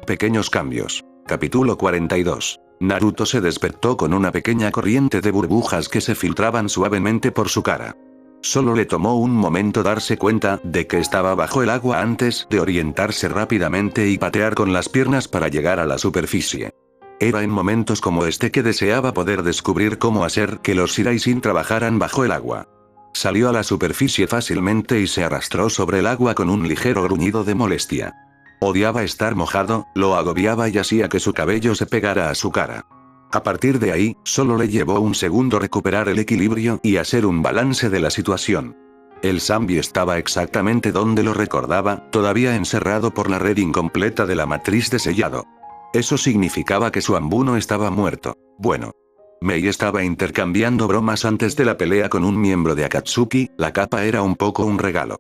Pequeños cambios. Capítulo 42. Naruto se despertó con una pequeña corriente de burbujas que se filtraban suavemente por su cara. Solo le tomó un momento darse cuenta de que estaba bajo el agua antes de orientarse rápidamente y patear con las piernas para llegar a la superficie. Era en momentos como este que deseaba poder descubrir cómo hacer que los Shiraishin trabajaran bajo el agua. Salió a la superficie fácilmente y se arrastró sobre el agua con un ligero gruñido de molestia. Odiaba estar mojado, lo agobiaba y hacía que su cabello se pegara a su cara. A partir de ahí, solo le llevó un segundo recuperar el equilibrio y hacer un balance de la situación. El Zambi estaba exactamente donde lo recordaba, todavía encerrado por la red incompleta de la matriz de sellado. Eso significaba que su Ambuno estaba muerto. Bueno. Mei estaba intercambiando bromas antes de la pelea con un miembro de Akatsuki, la capa era un poco un regalo.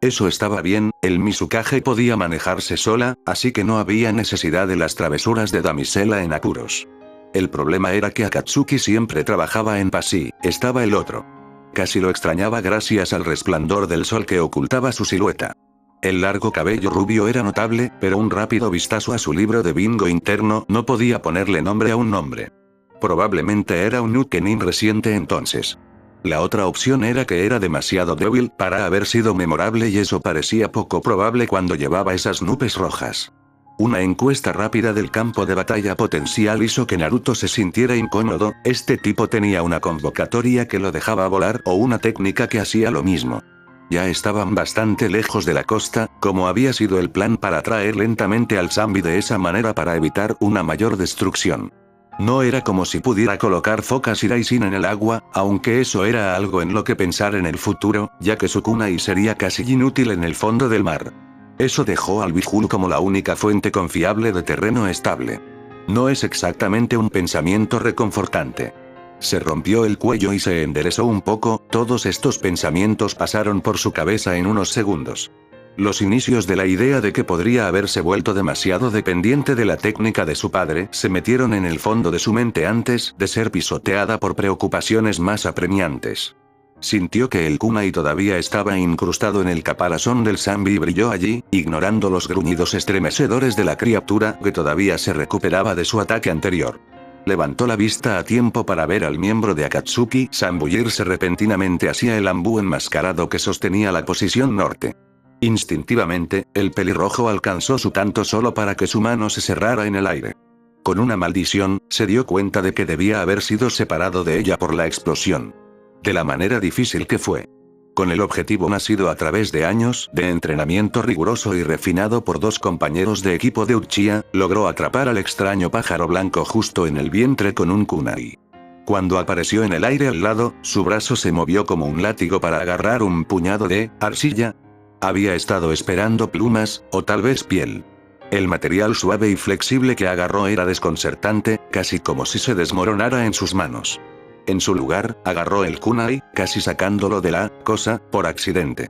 Eso estaba bien, el Mizukage podía manejarse sola, así que no había necesidad de las travesuras de damisela en apuros. El problema era que Akatsuki siempre trabajaba en paz y estaba el otro. Casi lo extrañaba gracias al resplandor del sol que ocultaba su silueta. El largo cabello rubio era notable, pero un rápido vistazo a su libro de bingo interno no podía ponerle nombre a un nombre. Probablemente era un Nukenin reciente entonces. La otra opción era que era demasiado débil para haber sido memorable y eso parecía poco probable cuando llevaba esas nubes rojas. Una encuesta rápida del campo de batalla potencial hizo que Naruto se sintiera incómodo, este tipo tenía una convocatoria que lo dejaba volar o una técnica que hacía lo mismo. Ya estaban bastante lejos de la costa, como había sido el plan para traer lentamente al Zambi de esa manera para evitar una mayor destrucción. No era como si pudiera colocar focas Shiraishin en el agua, aunque eso era algo en lo que pensar en el futuro, ya que su kunai sería casi inútil en el fondo del mar. Eso dejó al Bihulu como la única fuente confiable de terreno estable. No es exactamente un pensamiento reconfortante. Se rompió el cuello y se enderezó un poco, todos estos pensamientos pasaron por su cabeza en unos segundos. Los inicios de la idea de que podría haberse vuelto demasiado dependiente de la técnica de su padre se metieron en el fondo de su mente antes de ser pisoteada por preocupaciones más apremiantes. Sintió que el kunai todavía estaba incrustado en el caparazón del Zambi y brilló allí, ignorando los gruñidos estremecedores de la criatura que todavía se recuperaba de su ataque anterior. Levantó la vista a tiempo para ver al miembro de Akatsuki zambullirse repentinamente hacia el ambú enmascarado que sostenía la posición norte. Instintivamente, el pelirrojo alcanzó su tanto solo para que su mano se cerrara en el aire. Con una maldición, se dio cuenta de que debía haber sido separado de ella por la explosión. De la manera difícil que fue. Con el objetivo nacido a través de años de entrenamiento riguroso y refinado por dos compañeros de equipo de Uchiha, logró atrapar al extraño pájaro blanco justo en el vientre con un kunai. Cuando apareció en el aire al lado, su brazo se movió como un látigo para agarrar un puñado de arcilla. Había estado esperando plumas, o tal vez piel. El material suave y flexible que agarró era desconcertante, casi como si se desmoronara en sus manos. En su lugar, agarró el kunai, casi sacándolo de la cosa, por accidente.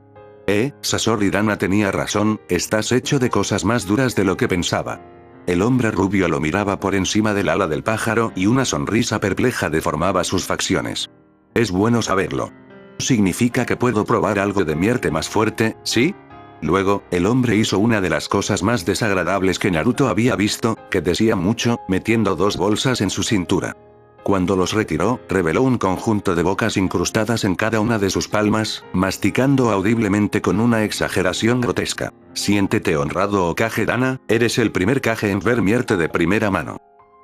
Sasori Dana tenía razón, estás hecho de cosas más duras de lo que pensaba. El hombre rubio lo miraba por encima del ala del pájaro y una sonrisa perpleja deformaba sus facciones. Es bueno saberlo. ¿Significa que puedo probar algo de mi arte más fuerte, sí? Luego, el hombre hizo una de las cosas más desagradables que Naruto había visto, que decía mucho, metiendo dos bolsas en su cintura. Cuando los retiró, reveló un conjunto de bocas incrustadas en cada una de sus palmas, masticando audiblemente con una exageración grotesca. Siéntete honrado, Hokage Dana, eres el primer Kage en ver mi arte de primera mano.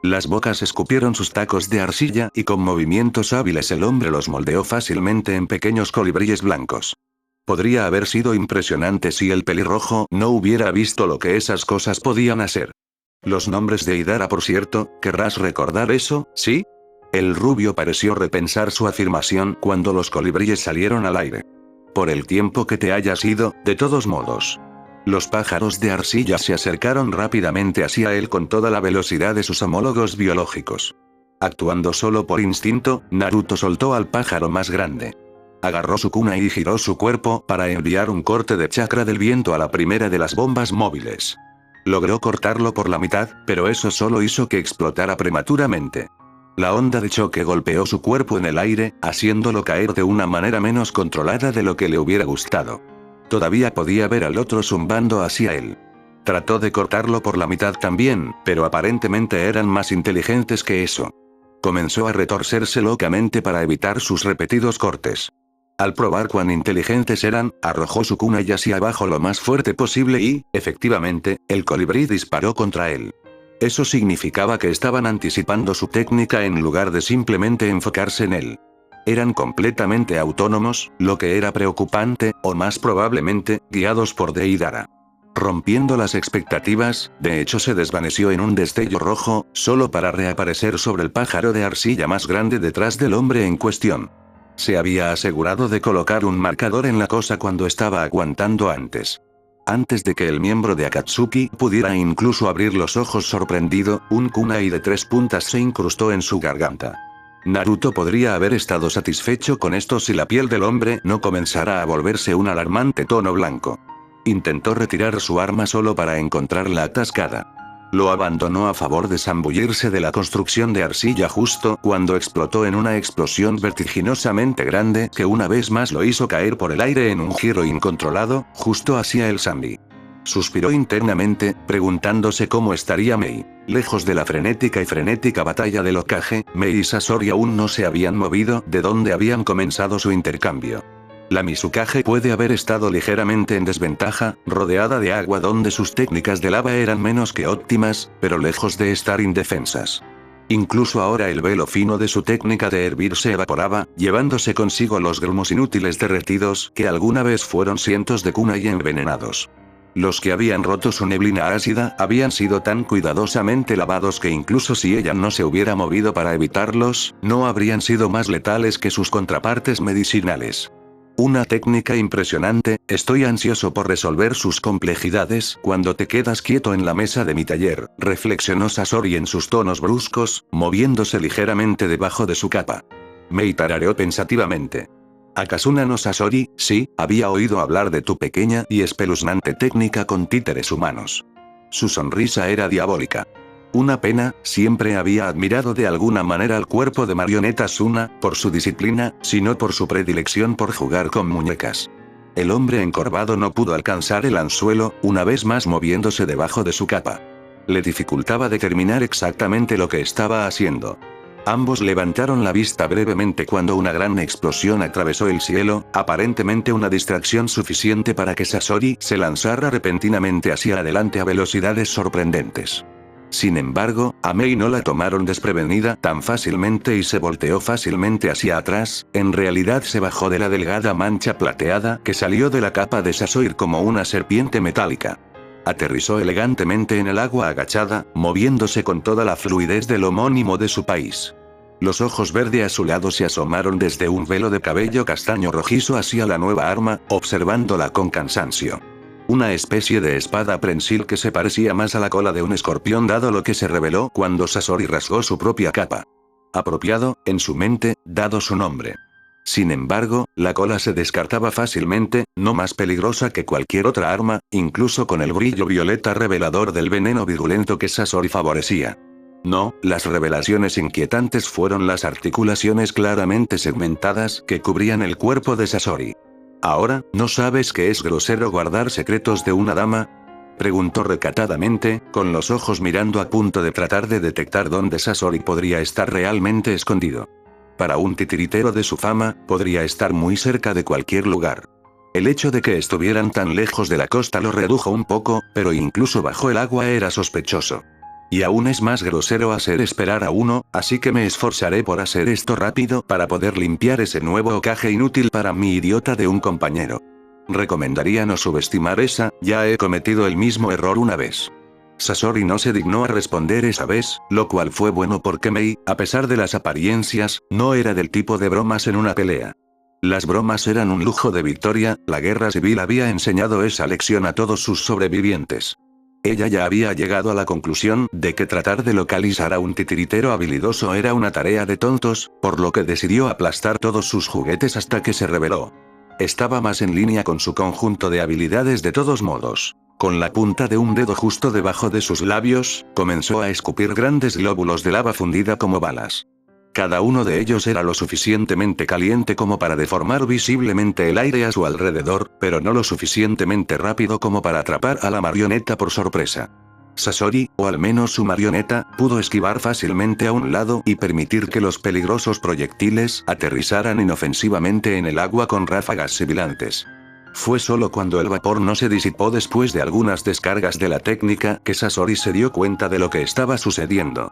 Las bocas escupieron sus tacos de arcilla y con movimientos hábiles el hombre los moldeó fácilmente en pequeños colibríes blancos. Podría haber sido impresionante si el pelirrojo no hubiera visto lo que esas cosas podían hacer. Los nombres de Idara, por cierto, ¿querrás recordar eso, sí? El rubio pareció repensar su afirmación cuando los colibríes salieron al aire. Por el tiempo que te hayas ido, de todos modos. Los pájaros de arcilla se acercaron rápidamente hacia él con toda la velocidad de sus homólogos biológicos. Actuando solo por instinto, Naruto soltó al pájaro más grande. Agarró su kunai y giró su cuerpo para enviar un corte de chakra del viento a la primera de las bombas móviles. Logró cortarlo por la mitad, pero eso solo hizo que explotara prematuramente. La onda de choque golpeó su cuerpo en el aire, haciéndolo caer de una manera menos controlada de lo que le hubiera gustado. Todavía podía ver al otro zumbando hacia él. Trató de cortarlo por la mitad también, pero aparentemente eran más inteligentes que eso. Comenzó a retorcerse locamente para evitar sus repetidos cortes. Al probar cuán inteligentes eran, arrojó su kunai hacia abajo lo más fuerte posible y, efectivamente, el colibrí disparó contra él. Eso significaba que estaban anticipando su técnica en lugar de simplemente enfocarse en él. Eran completamente autónomos, lo que era preocupante, o más probablemente, guiados por Deidara. Rompiendo las expectativas, de hecho se desvaneció en un destello rojo, solo para reaparecer sobre el pájaro de arcilla más grande detrás del hombre en cuestión. Se había asegurado de colocar un marcador en la cosa cuando estaba aguantando antes. Antes de que el miembro de Akatsuki pudiera incluso abrir los ojos sorprendido, un kunai de 3 puntas se incrustó en su garganta. Naruto podría haber estado satisfecho con esto si la piel del hombre no comenzara a volverse un alarmante tono blanco. Intentó retirar su arma solo para encontrarla atascada. Lo abandonó a favor de zambullirse de la construcción de arcilla justo cuando explotó en una explosión vertiginosamente grande que una vez más lo hizo caer por el aire en un giro incontrolado, justo hacia el Zambi. Suspiró internamente, preguntándose cómo estaría Mei. Lejos de la frenética batalla del Hokage, Mei y Sasori aún no se habían movido de donde habían comenzado su intercambio. La Mizukage puede haber estado ligeramente en desventaja, rodeada de agua donde sus técnicas de lava eran menos que óptimas, pero lejos de estar indefensas. Incluso ahora el velo fino de su técnica de hervir se evaporaba, llevándose consigo los grumos inútiles derretidos que alguna vez fueron cientos de kunai envenenados. Los que habían roto su neblina ácida habían sido tan cuidadosamente lavados que incluso si ella no se hubiera movido para evitarlos, no habrían sido más letales que sus contrapartes medicinales. Una técnica impresionante, estoy ansioso por resolver sus complejidades cuando te quedas quieto en la mesa de mi taller, reflexionó Sasori en sus tonos bruscos, moviéndose ligeramente debajo de su capa. Mei tarareó pensativamente. Akasuna no Sasori, sí, había oído hablar de tu pequeña y espeluznante técnica con títeres humanos. Su sonrisa era diabólica. Una pena, siempre había admirado de alguna manera al cuerpo de marioneta Suna, por su disciplina, sino por su predilección por jugar con muñecas. El hombre encorvado no pudo alcanzar el anzuelo, una vez más moviéndose debajo de su capa. Le dificultaba determinar exactamente lo que estaba haciendo. Ambos levantaron la vista brevemente cuando una gran explosión atravesó el cielo, aparentemente una distracción suficiente para que Sasori se lanzara repentinamente hacia adelante a velocidades sorprendentes. Sin embargo, a Mei no la tomaron desprevenida tan fácilmente y se volteó fácilmente hacia atrás, en realidad se bajó de la delgada mancha plateada que salió de la capa de Sasori como una serpiente metálica. Aterrizó elegantemente en el agua agachada, moviéndose con toda la fluidez del homónimo de su país. Los ojos verde azulados se asomaron desde un velo de cabello castaño rojizo hacia la nueva arma, observándola con cansancio. Una especie de espada prensil que se parecía más a la cola de un escorpión dado lo que se reveló cuando Sasori rasgó su propia capa. Apropiado, en su mente, dado su nombre. Sin embargo, la cola se descartaba fácilmente, no más peligrosa que cualquier otra arma, incluso con el brillo violeta revelador del veneno virulento que Sasori favorecía. No, las revelaciones inquietantes fueron las articulaciones claramente segmentadas que cubrían el cuerpo de Sasori. ¿Ahora, no sabes que es grosero guardar secretos de una dama? Preguntó recatadamente, con los ojos mirando a punto de tratar de detectar dónde Sasori podría estar realmente escondido. Para un titiritero de su fama, podría estar muy cerca de cualquier lugar. El hecho de que estuvieran tan lejos de la costa lo redujo un poco, pero incluso bajo el agua era sospechoso. Y aún es más grosero hacer esperar a uno, así que me esforzaré por hacer esto rápido para poder limpiar ese nuevo Hokage inútil para mi idiota de un compañero. Recomendaría no subestimar esa, ya he cometido el mismo error una vez. Sasori no se dignó a responder esa vez, lo cual fue bueno porque Mei, a pesar de las apariencias, no era del tipo de bromas en una pelea. Las bromas eran un lujo de Victoria, la guerra civil había enseñado esa lección a todos sus sobrevivientes. Ella ya había llegado a la conclusión de que tratar de localizar a un titiritero habilidoso era una tarea de tontos, por lo que decidió aplastar todos sus juguetes hasta que se rebeló. Estaba más en línea con su conjunto de habilidades de todos modos. Con la punta de un dedo justo debajo de sus labios, comenzó a escupir grandes glóbulos de lava fundida como balas. Cada uno de ellos era lo suficientemente caliente como para deformar visiblemente el aire a su alrededor, pero no lo suficientemente rápido como para atrapar a la marioneta por sorpresa. Sasori, o al menos su marioneta, pudo esquivar fácilmente a un lado y permitir que los peligrosos proyectiles aterrizaran inofensivamente en el agua con ráfagas sibilantes. Fue solo cuando el vapor no se disipó después de algunas descargas de la técnica que Sasori se dio cuenta de lo que estaba sucediendo.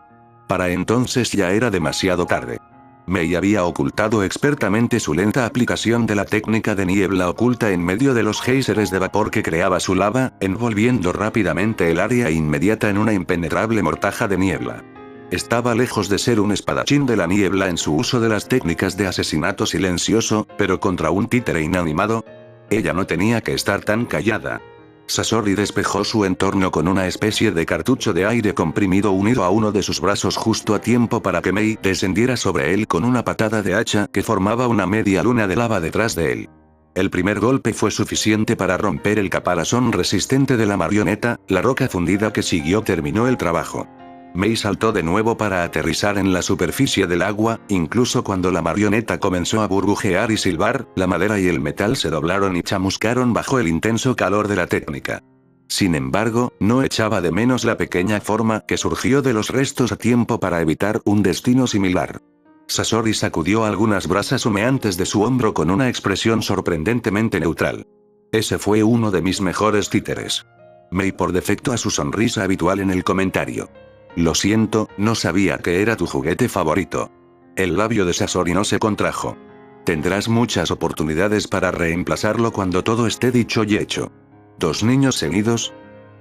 Para entonces ya era demasiado tarde. Mei había ocultado expertamente su lenta aplicación de la técnica de niebla oculta en medio de los géiseres de vapor que creaba su lava, envolviendo rápidamente el área inmediata en una impenetrable mortaja de niebla. Estaba lejos de ser un espadachín de la niebla en su uso de las técnicas de asesinato silencioso, pero contra un títere inanimado, ella no tenía que estar tan callada. Sasori despejó su entorno con una especie de cartucho de aire comprimido unido a uno de sus brazos justo a tiempo para que Mei descendiera sobre él con una patada de hacha que formaba una media luna de lava detrás de él. El primer golpe fue suficiente para romper el caparazón resistente de la marioneta, la roca fundida que siguió terminó el trabajo. Mei saltó de nuevo para aterrizar en la superficie del agua, incluso cuando la marioneta comenzó a burbujear y silbar, la madera y el metal se doblaron y chamuscaron bajo el intenso calor de la técnica. Sin embargo, no echaba de menos la pequeña forma que surgió de los restos a tiempo para evitar un destino similar. Sasori sacudió algunas brasas humeantes de su hombro con una expresión sorprendentemente neutral. Ese fue uno de mis mejores títeres. Mei por defecto a su sonrisa habitual en el comentario. Lo siento, no sabía que era tu juguete favorito. El labio de Sasori no se contrajo. Tendrás muchas oportunidades para reemplazarlo cuando todo esté dicho y hecho. ¿2 niños seguidos?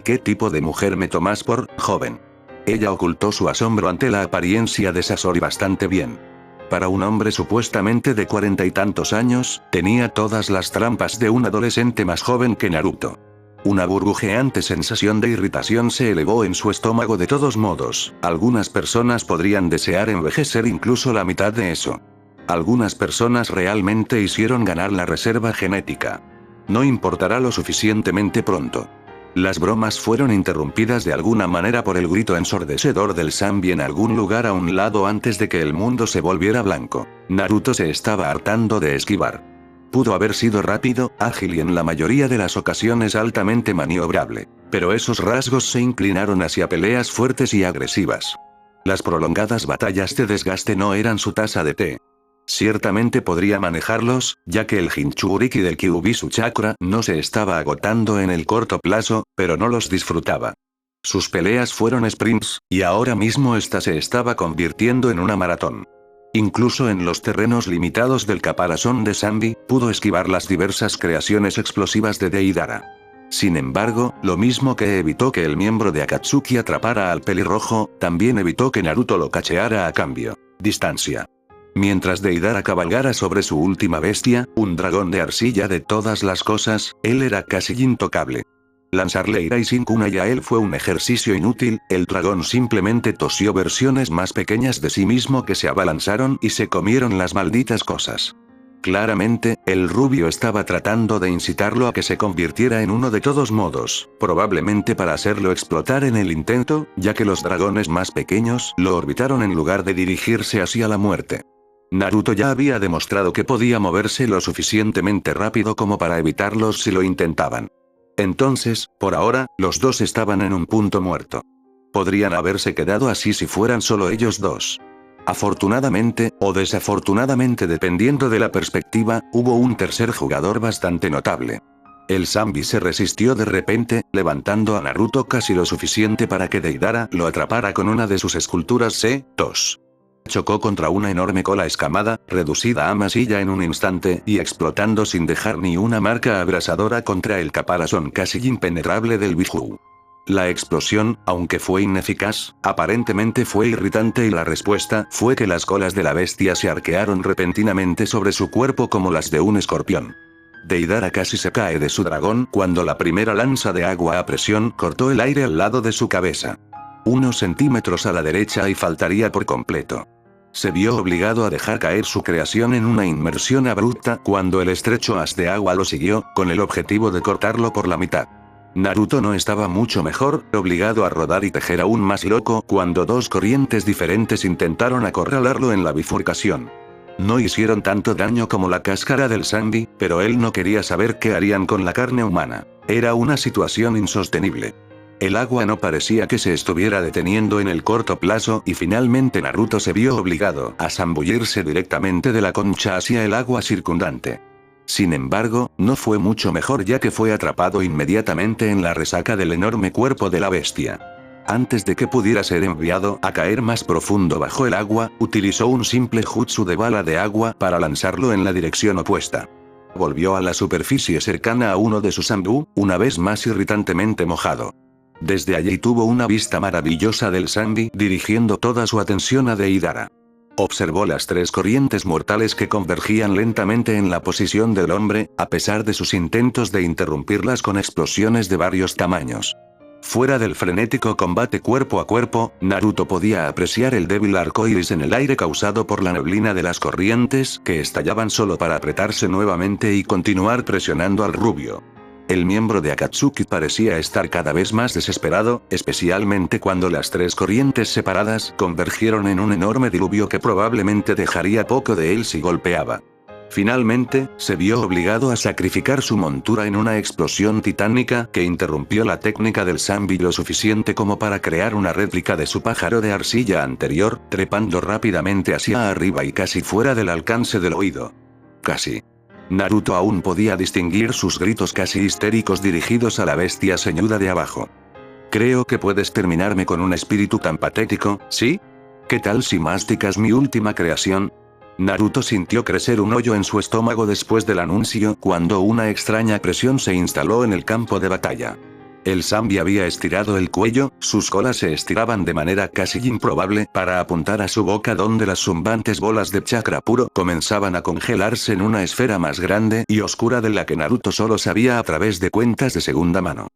¿Qué tipo de mujer me tomas por, joven? Ella ocultó su asombro ante la apariencia de Sasori bastante bien. Para un hombre supuestamente de 40 y tantos años, tenía todas las trampas de un adolescente más joven que Naruto. Una burbujeante sensación de irritación se elevó en su estómago. De todos modos, algunas personas podrían desear envejecer incluso la mitad de eso. Algunas personas realmente hicieron ganar la reserva genética. No importará lo suficientemente pronto. Las bromas fueron interrumpidas de alguna manera por el grito ensordecedor del Zambi en algún lugar a un lado antes de que el mundo se volviera blanco. Naruto se estaba hartando de esquivar. Pudo haber sido rápido, ágil y en la mayoría de las ocasiones altamente maniobrable. Pero esos rasgos se inclinaron hacia peleas fuertes y agresivas. Las prolongadas batallas de desgaste no eran su taza de té. Ciertamente podría manejarlos, ya que el Jinchuriki del Kyubisu Chakra no se estaba agotando en el corto plazo, pero no los disfrutaba. Sus peleas fueron sprints, y ahora mismo esta se estaba convirtiendo en una maratón. Incluso en los terrenos limitados del caparazón de Zambi, pudo esquivar las diversas creaciones explosivas de Deidara. Sin embargo, lo mismo que evitó que el miembro de Akatsuki atrapara al pelirrojo, también evitó que Naruto lo cacheara a cambio. Distancia. Mientras Deidara cabalgara sobre su última bestia, un dragón de arcilla de todas las cosas, él era casi intocable. Lanzarle Irai sin Kunai a él fue un ejercicio inútil, el dragón simplemente tosió versiones más pequeñas de sí mismo que se abalanzaron y se comieron las malditas cosas. Claramente, el rubio estaba tratando de incitarlo a que se convirtiera en uno de todos modos, probablemente para hacerlo explotar en el intento, ya que los dragones más pequeños lo orbitaron en lugar de dirigirse hacia la muerte. Naruto ya había demostrado que podía moverse lo suficientemente rápido como para evitarlos si lo intentaban. Entonces, por ahora, los dos estaban en un punto muerto. Podrían haberse quedado así si fueran solo ellos dos. Afortunadamente, o desafortunadamente dependiendo de la perspectiva, hubo un tercer jugador bastante notable. El Zambi se resistió de repente, levantando a Naruto casi lo suficiente para que Deidara lo atrapara con una de sus esculturas C2. Chocó contra una enorme cola escamada, reducida a masilla en un instante y explotando sin dejar ni una marca abrasadora contra el caparazón casi impenetrable del Biju. La explosión, aunque fue ineficaz, aparentemente fue irritante y la respuesta fue que las colas de la bestia se arquearon repentinamente sobre su cuerpo como las de un escorpión. Deidara casi se cae de su dragón cuando la primera lanza de agua a presión cortó el aire al lado de su cabeza. Unos centímetros a la derecha y faltaría por completo. Se vio obligado a dejar caer su creación en una inmersión abrupta cuando el estrecho haz de agua lo siguió, con el objetivo de cortarlo por la mitad. Naruto no estaba mucho mejor, obligado a rodar y tejer aún más loco cuando dos corrientes diferentes intentaron acorralarlo en la bifurcación. No hicieron tanto daño como la cáscara del Sandy, pero él no quería saber qué harían con la carne humana. Era una situación insostenible. El agua no parecía que se estuviera deteniendo en el corto plazo y finalmente Naruto se vio obligado a zambullirse directamente de la concha hacia el agua circundante. Sin embargo, no fue mucho mejor ya que fue atrapado inmediatamente en la resaca del enorme cuerpo de la bestia. Antes de que pudiera ser enviado a caer más profundo bajo el agua, utilizó un simple jutsu de bala de agua para lanzarlo en la dirección opuesta. Volvió a la superficie cercana a uno de sus Zanbu, una vez más irritantemente mojado. Desde allí tuvo una vista maravillosa del Sandy dirigiendo toda su atención a Deidara. Observó las tres corrientes mortales que convergían lentamente en la posición del hombre, a pesar de sus intentos de interrumpirlas con explosiones de varios tamaños. Fuera del frenético combate cuerpo a cuerpo, Naruto podía apreciar el débil arco iris en el aire causado por la neblina de las corrientes que estallaban solo para apretarse nuevamente y continuar presionando al rubio. El miembro de Akatsuki parecía estar cada vez más desesperado, especialmente cuando las tres corrientes separadas convergieron en un enorme diluvio que probablemente dejaría poco de él si golpeaba. Finalmente, se vio obligado a sacrificar su montura en una explosión titánica que interrumpió la técnica del Zanbi lo suficiente como para crear una réplica de su pájaro de arcilla anterior, trepando rápidamente hacia arriba y casi fuera del alcance del oído. Casi. Naruto aún podía distinguir sus gritos casi histéricos dirigidos a la bestia ceñuda de abajo. Creo que puedes terminarme con un espíritu tan patético, ¿sí? ¿Qué tal si masticas mi última creación? Naruto sintió crecer un hoyo en su estómago después del anuncio cuando una extraña presión se instaló en el campo de batalla. El Zanbi había estirado el cuello, sus colas se estiraban de manera casi improbable para apuntar a su boca donde las zumbantes bolas de chakra puro comenzaban a congelarse en una esfera más grande y oscura de la que Naruto solo sabía a través de cuentas de segunda mano.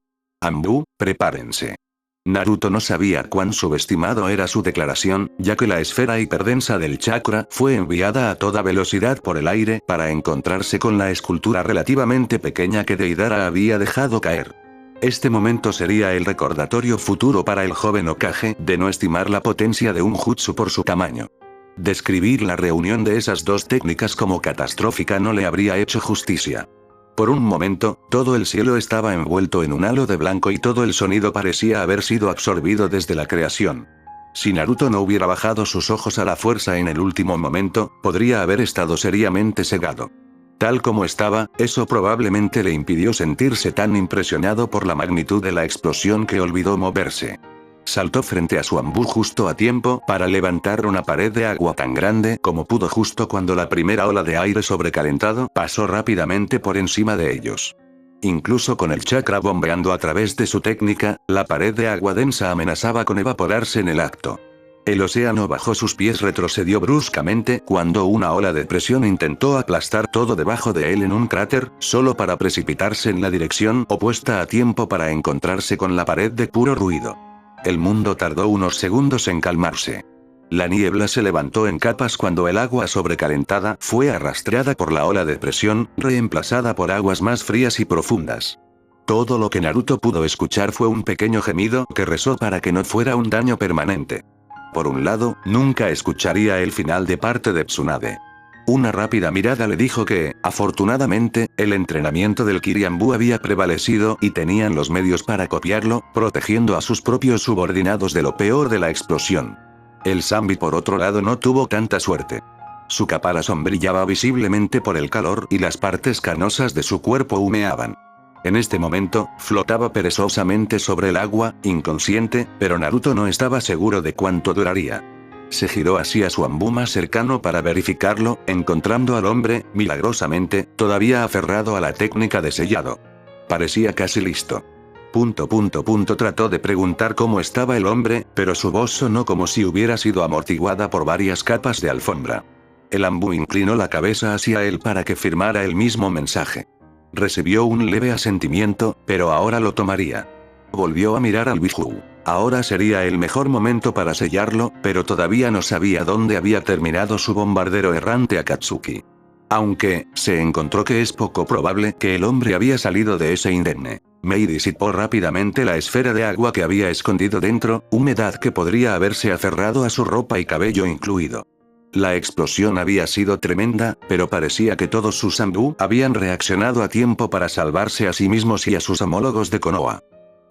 Anbu, prepárense. Naruto no sabía cuán subestimado era su declaración, ya que la esfera hiperdensa del chakra fue enviada a toda velocidad por el aire para encontrarse con la escultura relativamente pequeña que Deidara había dejado caer. Este momento sería el recordatorio futuro para el joven Hokage de no estimar la potencia de un jutsu por su tamaño. Describir la reunión de esas dos técnicas como catastrófica no le habría hecho justicia. Por un momento, todo el cielo estaba envuelto en un halo de blanco y todo el sonido parecía haber sido absorbido desde la creación. Si Naruto no hubiera bajado sus ojos a la fuerza en el último momento, podría haber estado seriamente cegado. Tal como estaba, eso probablemente le impidió sentirse tan impresionado por la magnitud de la explosión que olvidó moverse. Saltó frente a su Anbu justo a tiempo para levantar una pared de agua tan grande como pudo justo cuando la primera ola de aire sobrecalentado pasó rápidamente por encima de ellos. Incluso con el chakra bombeando a través de su técnica, la pared de agua densa amenazaba con evaporarse en el acto. El océano bajo sus pies retrocedió bruscamente cuando una ola de presión intentó aplastar todo debajo de él en un cráter, solo para precipitarse en la dirección opuesta a tiempo para encontrarse con la pared de puro ruido. El mundo tardó unos segundos en calmarse. La niebla se levantó en capas cuando el agua sobrecalentada fue arrastrada por la ola de presión, reemplazada por aguas más frías y profundas. Todo lo que Naruto pudo escuchar fue un pequeño gemido que rezó para que no fuera un daño permanente. Por un lado, nunca escucharía el final de parte de Tsunade. Una rápida mirada le dijo que, afortunadamente, el entrenamiento del Kirianbu había prevalecido y tenían los medios para copiarlo, protegiendo a sus propios subordinados de lo peor de la explosión. El Zanbi por otro lado no tuvo tanta suerte. Su caparazón brillaba visiblemente por el calor y las partes canosas de su cuerpo humeaban. En este momento, flotaba perezosamente sobre el agua, inconsciente, pero Naruto no estaba seguro de cuánto duraría. Se giró hacia su Anbu más cercano para verificarlo, encontrando al hombre, milagrosamente, todavía aferrado a la técnica de sellado. Parecía casi listo. Trató de preguntar cómo estaba el hombre, pero su voz sonó como si hubiera sido amortiguada por varias capas de alfombra. El Anbu inclinó la cabeza hacia él para que firmara el mismo mensaje. Recibió un leve asentimiento, pero ahora lo tomaría. Volvió a mirar al Biju. Ahora sería el mejor momento para sellarlo, pero todavía no sabía dónde había terminado su bombardero errante Akatsuki. Aunque, se encontró que es poco probable que el hombre había salido de ese indemne. Mei disipó rápidamente la esfera de agua que había escondido dentro, humedad que podría haberse aferrado a su ropa y cabello incluido. La explosión había sido tremenda, pero parecía que todos sus Anbu habían reaccionado a tiempo para salvarse a sí mismos y a sus homólogos de Konoha.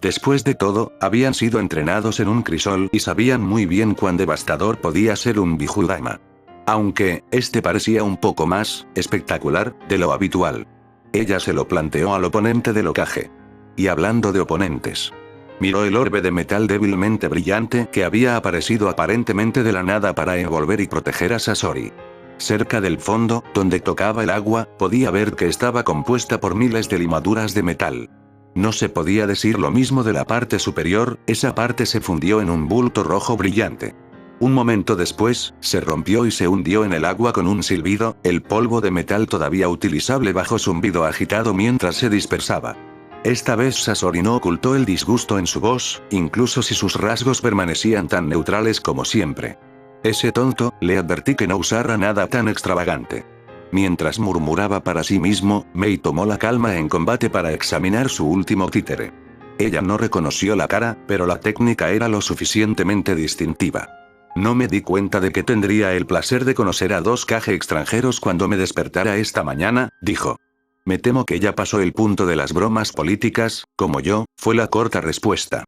Después de todo, habían sido entrenados en un crisol y sabían muy bien cuán devastador podía ser un Bijudama. Aunque, este parecía un poco más espectacular de lo habitual. Ella se lo planteó al oponente del Hokage. Y hablando de oponentes. Miró el orbe de metal débilmente brillante que había aparecido aparentemente de la nada para envolver y proteger a Sasori. Cerca del fondo, donde tocaba el agua, podía ver que estaba compuesta por miles de limaduras de metal. No se podía decir lo mismo de la parte superior, esa parte se fundió en un bulto rojo brillante. Un momento después, se rompió y se hundió en el agua con un silbido, el polvo de metal todavía utilizable bajo zumbido agitado mientras se dispersaba. Esta vez Sasori no ocultó el disgusto en su voz, incluso si sus rasgos permanecían tan neutrales como siempre. Ese tonto, le advertí que no usara nada tan extravagante. Mientras murmuraba para sí mismo, Mei tomó la calma en combate para examinar su último títere. Ella no reconoció la cara, pero la técnica era lo suficientemente distintiva. No me di cuenta de que tendría el placer de conocer a 2 Kage extranjeros cuando me despertara esta mañana, dijo. Me temo que ya pasó el punto de las bromas políticas, como yo, fue la corta respuesta.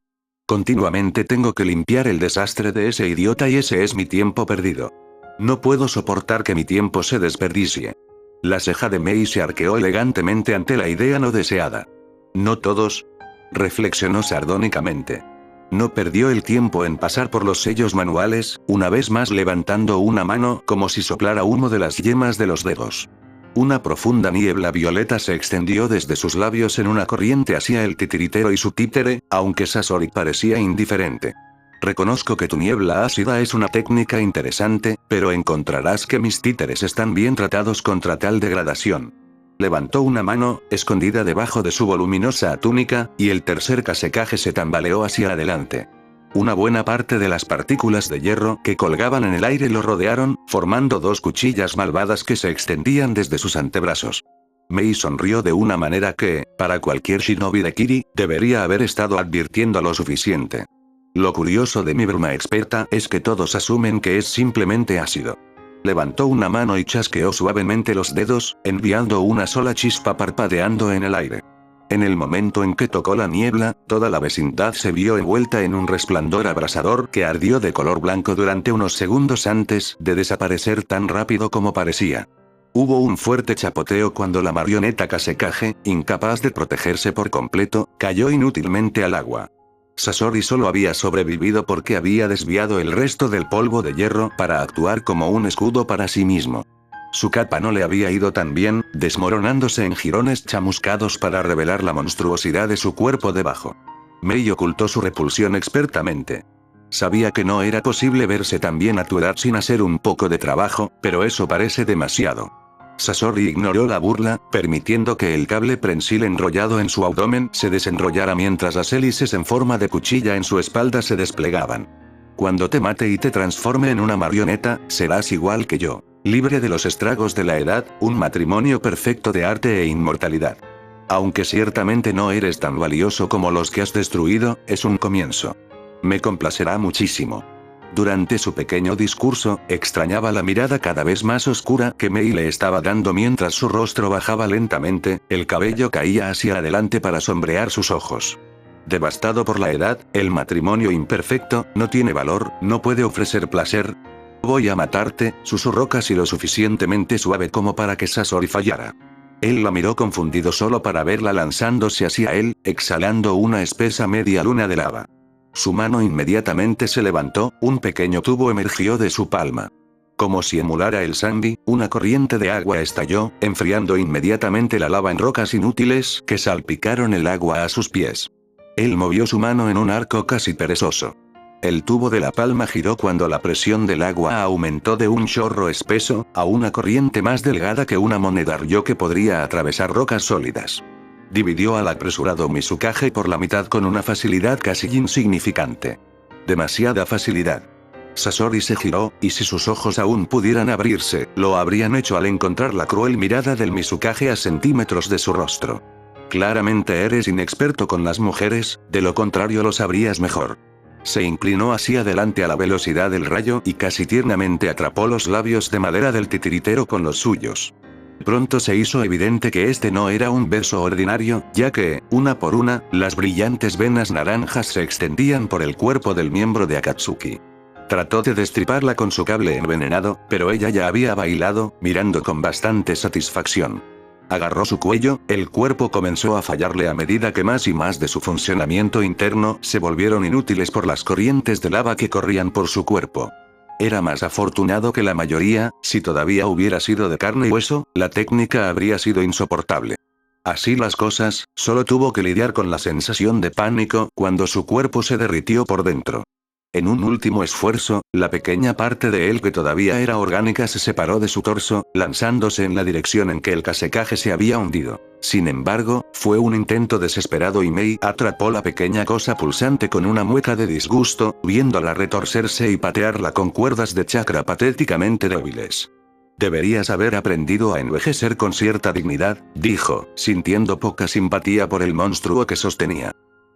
Continuamente tengo que limpiar el desastre de ese idiota y ese es mi tiempo perdido. No puedo soportar que mi tiempo se desperdicie. La ceja de Mei se arqueó elegantemente ante la idea no deseada. No todos. Reflexionó sardónicamente. No perdió el tiempo en pasar por los sellos manuales, una vez más levantando una mano como si soplara humo de las yemas de los dedos. Una profunda niebla violeta se extendió desde sus labios en una corriente hacia el titiritero y su títere, aunque Sasori parecía indiferente. Reconozco que tu niebla ácida es una técnica interesante, pero encontrarás que mis títeres están bien tratados contra tal degradación. Levantó una mano, escondida debajo de su voluminosa túnica, y el tercer Kazekage se tambaleó hacia adelante. Una buena parte de las partículas de hierro que colgaban en el aire lo rodearon, formando 2 cuchillas malvadas que se extendían desde sus antebrazos. Mei sonrió de una manera que, para cualquier shinobi de Kiri, debería haber estado advirtiendo lo suficiente. Lo curioso de mi bruma experta es que todos asumen que es simplemente ácido. Levantó una mano y chasqueó suavemente los dedos, enviando una sola chispa parpadeando en el aire. En el momento en que tocó la niebla, toda la vecindad se vio envuelta en un resplandor abrasador que ardió de color blanco durante unos segundos antes de desaparecer tan rápido como parecía. Hubo un fuerte chapoteo cuando la marioneta Kazekage, incapaz de protegerse por completo, cayó inútilmente al agua. Sasori solo había sobrevivido porque había desviado el resto del polvo de hierro para actuar como un escudo para sí mismo. Su capa no le había ido tan bien, desmoronándose en jirones chamuscados para revelar la monstruosidad de su cuerpo debajo. Mei ocultó su repulsión expertamente. Sabía que no era posible verse tan bien a tu edad sin hacer un poco de trabajo, pero eso parece demasiado. Sasori ignoró la burla, permitiendo que el cable prensil enrollado en su abdomen se desenrollara mientras las hélices en forma de cuchilla en su espalda se desplegaban. Cuando te mate y te transforme en una marioneta, serás igual que yo. Libre de los estragos de la edad, un matrimonio perfecto de arte e inmortalidad. Aunque ciertamente no eres tan valioso como los que has destruido, es un comienzo. Me complacerá muchísimo. Durante su pequeño discurso, extrañaba la mirada cada vez más oscura que Mei le estaba dando mientras su rostro bajaba lentamente, el cabello caía hacia adelante para sombrear sus ojos. Devastado por la edad, el matrimonio imperfecto, no tiene valor, no puede ofrecer placer. Voy a matarte, susurró casi lo suficientemente suave como para que Sasori fallara. Él la miró confundido solo para verla lanzándose hacia él, exhalando una espesa media luna de lava. Su mano inmediatamente se levantó, un pequeño tubo emergió de su palma. Como si emulara el Sanbi, una corriente de agua estalló, enfriando inmediatamente la lava en rocas inútiles que salpicaron el agua a sus pies. Él movió su mano en un arco casi perezoso. El tubo de la palma giró cuando la presión del agua aumentó de un chorro espeso, a una corriente más delgada que una moneda Ryo que podría atravesar rocas sólidas. Dividió al apresurado Mizukage por la mitad con una facilidad casi insignificante. Demasiada facilidad. Sasori se giró, y si sus ojos aún pudieran abrirse, lo habrían hecho al encontrar la cruel mirada del Mizukage a centímetros de su rostro. Claramente eres inexperto con las mujeres, de lo contrario lo sabrías mejor. Se inclinó hacia adelante a la velocidad del rayo y casi tiernamente atrapó los labios de madera del titiritero con los suyos. Pronto se hizo evidente que este no era un beso ordinario, ya que, una por una, las brillantes venas naranjas se extendían por el cuerpo del miembro de Akatsuki. Trató de destriparla con su cable envenenado, pero ella ya había bailado, mirando con bastante satisfacción. Agarró su cuello, el cuerpo comenzó a fallarle a medida que más y más de su funcionamiento interno se volvieron inútiles por las corrientes de lava que corrían por su cuerpo. Era más afortunado que la mayoría, si todavía hubiera sido de carne y hueso, la técnica habría sido insoportable. Así las cosas, solo tuvo que lidiar con la sensación de pánico cuando su cuerpo se derritió por dentro. En un último esfuerzo, la pequeña parte de él que todavía era orgánica se separó de su torso, lanzándose en la dirección en que el Kasekaze se había hundido. Sin embargo, fue un intento desesperado y Mei atrapó la pequeña cosa pulsante con una mueca de disgusto, viéndola retorcerse y patearla con cuerdas de chakra patéticamente débiles. Deberías haber aprendido a envejecer con cierta dignidad, dijo, sintiendo poca simpatía por el monstruo que sostenía.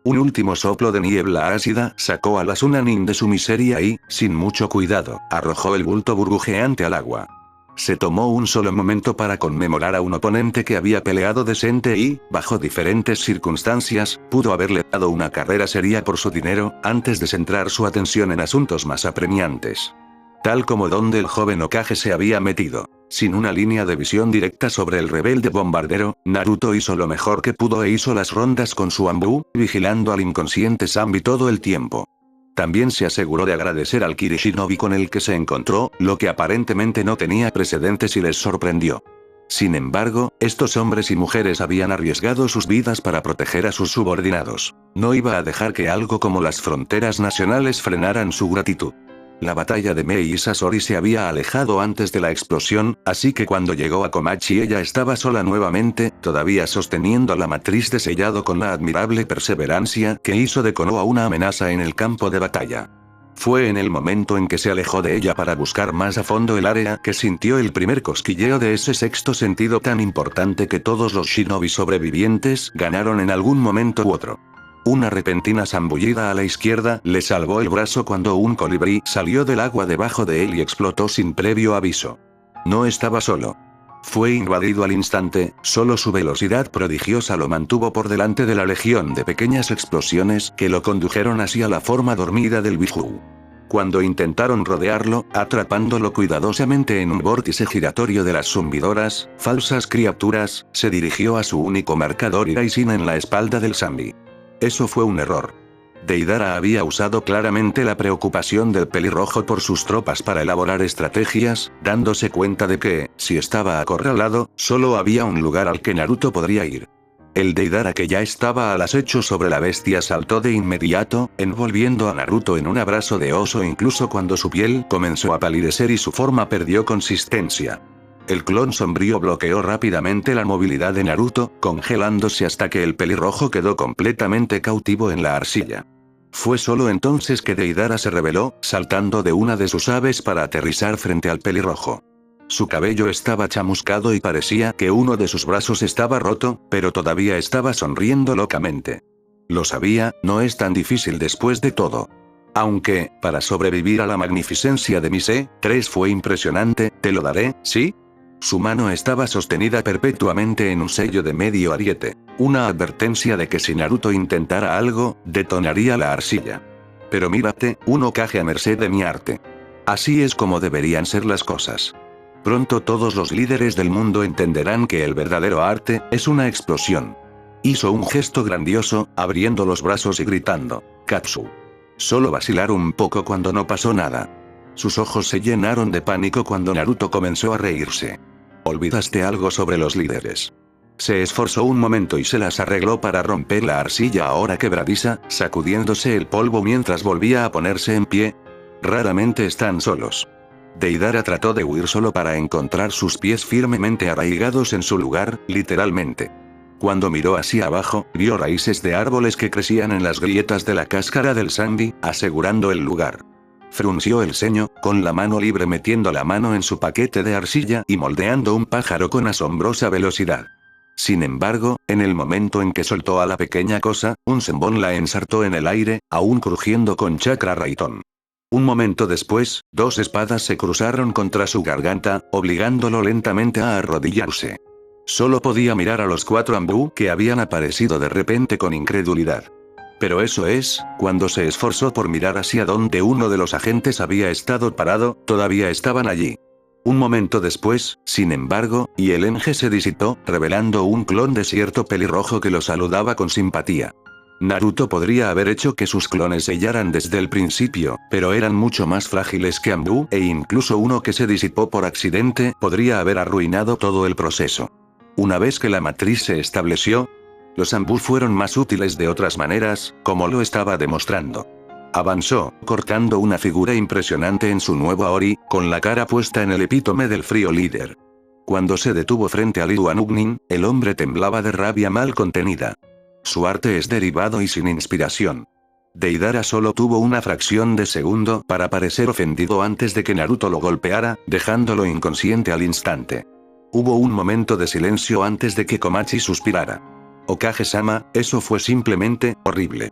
Un último soplo de niebla ácida sacó a la Sunanin de su miseria y, sin mucho cuidado, arrojó el bulto burbujeante al agua. Se tomó un solo momento para conmemorar a un oponente que había peleado decente y, bajo diferentes circunstancias, pudo haberle dado una carrera seria por su dinero, antes de centrar su atención en asuntos más apremiantes. Tal como donde el joven Hokage se había metido. Sin una línea de visión directa sobre el rebelde bombardero, Naruto hizo lo mejor que pudo e hizo las rondas con su Anbu, vigilando al inconsciente Zambi todo el tiempo. También se aseguró de agradecer al Kirishinobi con el que se encontró, lo que aparentemente no tenía precedentes y les sorprendió. Sin embargo, estos hombres y mujeres habían arriesgado sus vidas para proteger a sus subordinados. No iba a dejar que algo como las fronteras nacionales frenaran su gratitud. La batalla de Mei y Sasori se había alejado antes de la explosión, así que cuando llegó a Komachi ella estaba sola nuevamente, todavía sosteniendo la matriz de sellado con la admirable perseverancia que hizo de Konoha una amenaza en el campo de batalla. Fue en el momento en que se alejó de ella para buscar más a fondo el área que sintió el primer cosquilleo de ese sexto sentido tan importante que todos los shinobi sobrevivientes ganaron en algún momento u otro. Una repentina zambullida a la izquierda le salvó el brazo cuando un colibrí salió del agua debajo de él y explotó sin previo aviso. No estaba solo. Fue invadido al instante, solo su velocidad prodigiosa lo mantuvo por delante de la legión de pequeñas explosiones que lo condujeron hacia la forma dormida del Biju. Cuando intentaron rodearlo, atrapándolo cuidadosamente en un vórtice giratorio de las zumbidoras, falsas criaturas, se dirigió a su único marcador Iraishin en la espalda del Zambi. Eso fue un error. Deidara había usado claramente la preocupación del pelirrojo por sus tropas para elaborar estrategias, dándose cuenta de que, si estaba acorralado, solo había un lugar al que Naruto podría ir. El Deidara que ya estaba al acecho sobre la bestia saltó de inmediato, envolviendo a Naruto en un abrazo de oso incluso cuando su piel comenzó a palidecer y su forma perdió consistencia. El clon sombrío bloqueó rápidamente la movilidad de Naruto, congelándose hasta que el pelirrojo quedó completamente cautivo en la arcilla. Fue solo entonces que Deidara se rebeló, saltando de una de sus aves para aterrizar frente al pelirrojo. Su cabello estaba chamuscado y parecía que uno de sus brazos estaba roto, pero todavía estaba sonriendo locamente. Lo sabía, no es tan difícil después de todo. Aunque, para sobrevivir a la magnificencia de Mise, 3 fue impresionante, te lo daré, ¿sí? Su mano estaba sostenida perpetuamente en un sello de medio ariete. Una advertencia de que si Naruto intentara algo, detonaría la arcilla. Pero mírate, un Hokage a merced de mi arte. Así es como deberían ser las cosas. Pronto todos los líderes del mundo entenderán que el verdadero arte es una explosión. Hizo un gesto grandioso, abriendo los brazos y gritando, Katsu. Solo vacilar un poco cuando no pasó nada. Sus ojos se llenaron de pánico cuando Naruto comenzó a reírse. Olvidaste algo sobre los líderes. Se esforzó un momento y se las arregló para romper la arcilla ahora quebradiza, sacudiéndose el polvo mientras volvía a ponerse en pie. Raramente están solos. Deidara trató de huir solo para encontrar sus pies firmemente arraigados en su lugar, literalmente. Cuando miró hacia abajo, vio raíces de árboles que crecían en las grietas de la cáscara del Zambi, asegurando el lugar. Frunció el ceño, con la mano libre metiendo la mano en su paquete de arcilla y moldeando un pájaro con asombrosa velocidad. Sin embargo, en el momento en que soltó a la pequeña cosa, un senbon la ensartó en el aire, aún crujiendo con chakra raitón. Un momento después, dos espadas se cruzaron contra su garganta, obligándolo lentamente a arrodillarse. Solo podía mirar a los 4 Anbu que habían aparecido de repente con incredulidad. Pero eso es, cuando se esforzó por mirar hacia donde uno de los agentes había estado parado, todavía estaban allí. Un momento después, sin embargo, y el enge se disipó, revelando un clon de cierto pelirrojo que lo saludaba con simpatía. Naruto podría haber hecho que sus clones sellaran desde el principio, pero eran mucho más frágiles que Anbu, e incluso uno que se disipó por accidente podría haber arruinado todo el proceso. Una vez que la matriz se estableció, los Anbu fueron más útiles de otras maneras, como lo estaba demostrando. Avanzó, cortando una figura impresionante en su nuevo Aori, con la cara puesta en el epítome del frío líder. Cuando se detuvo frente a Liu Anugnin, el hombre temblaba de rabia mal contenida. Su arte es derivado y sin inspiración. Deidara solo tuvo una fracción de segundo para parecer ofendido antes de que Naruto lo golpeara, dejándolo inconsciente al instante. Hubo un momento de silencio antes de que Komachi suspirara. Okage-sama, eso fue simplemente horrible.